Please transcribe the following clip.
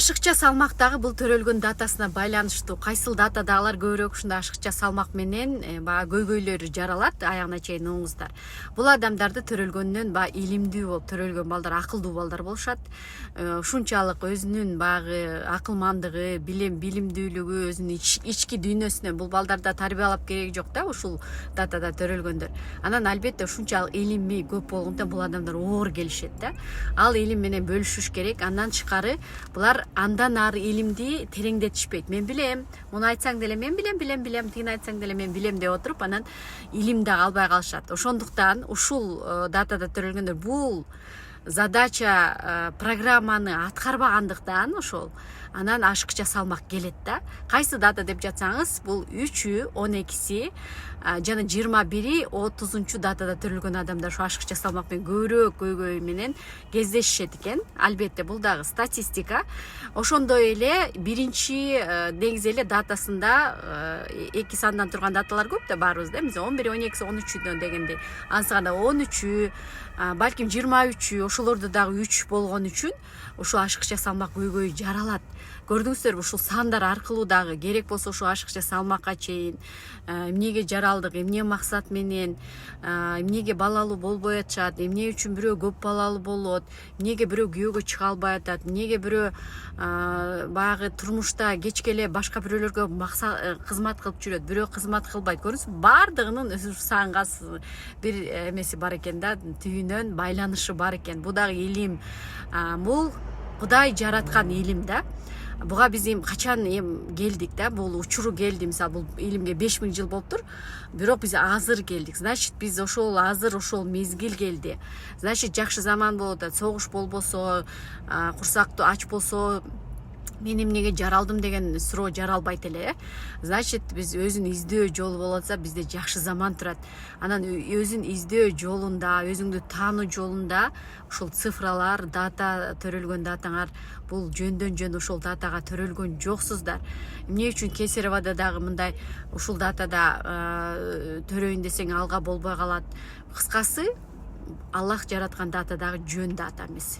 Ашыкча салмактагы бул төрөлгөн датасына байланыштуу кайсыл датадагылар көбүрөөк ушундай ашыкча салмак менен баягы көйгөйлөр жаралат, аягына чейин уңуңуздар. Бул адамдарды төрөлгөндөн баягы илимдүү болуп төрөлгөн балдар, акылдуу балдар болушат. Ушунчалык өзүнүн баягы акылмандыгы, билимдүүлүгү, өзүнүн ички дүйнөсүнөн бул балдарда тарбиялап кереги жок да, ушул датада төрөлгөндөр. Анан албетте ушунчалык илими көп болгондон бул адамдар оор келишет да. Ал илим менен бөлүшүш керек. Андан тышкары булар андан ары илимди тереңдетишпейт. Мен билем, муну айтсаң деле мен билем, тигини айтсаң деле мен билем деп отуруп, анан илим да албай калышат. Ошондуктан ушул датада төрөлгөндөр бул задача программаны аткарбагандыктан ошол анан ашыкча салмак келет да. Кайсы дата деп жатсаңыз, бул 3-ү, 12-си жана 21-и, 30-унчу датада төрөлгөн адамдар ушу ашыкча салмак менен көбүрөөк көйгөй менен кездешишет экен. Албетте бул дагы статистика. Ошондой эле биринчи негизи эле датасында 2 сандан турган даталар көп да баарыбызда. Мисалы 11, 12, 13 дегенде, ансыганда 13-ү, балким 23-ү, ошолордо дагы 3 болгон үчүн ушу ашыкча салмак көйгөй жаралат. Көрдүңүздөрбү, ушул сандар аркылуу дагы керек болсо ушу ашыкча салмакка чейин эмнеге жаралдык, эмне максат менен, эмнеге балалуу болбой атышат, эмне үчүн бирөө көп балалуу болот, эмнеге бирөө күйөөгө чыга албай атат, эмнеге бирөө баягы турмушта кечке эле башка бирөөлөргө кызмат кылып жүрөт, бирөө кызмат кылбайт. Көрдүңүзбү, баардыгынын санга бир эмеси бар экен да, түбүнөн байланышы бар экен. Бул дагы илим, бул Кудай жараткан илим да. Буга биз качан келдик да, бул учуру келди. Мисалы, бул илимге 5000 жыл болуптур. Бирок биз азыр келдик. Значит, биз ошол азыр ошол мезгил келди. Значит, жакшы заман болуп атат. Согуш болбосо, курсактуу ач болсо, мен эмнеге жаралдым деген суроо жаралбайт эле. Значит, биз өзүн издөө жолу болуп атса, бизде жакшы заман турат. Анан өзүн издөө жолунда, өзүңдү таануу жолунда ушул цифралар, дата, төрөлгөн датаңар, бул жөндөн жөн ошол датага төрөлгөн жоксуздар. Эмне үчүн Кесаревада дагы мындай ушул датада төрөйүн десең алга болбой калат. Кыскасы, Аллах жараткан дата дагы жөн дата эмес.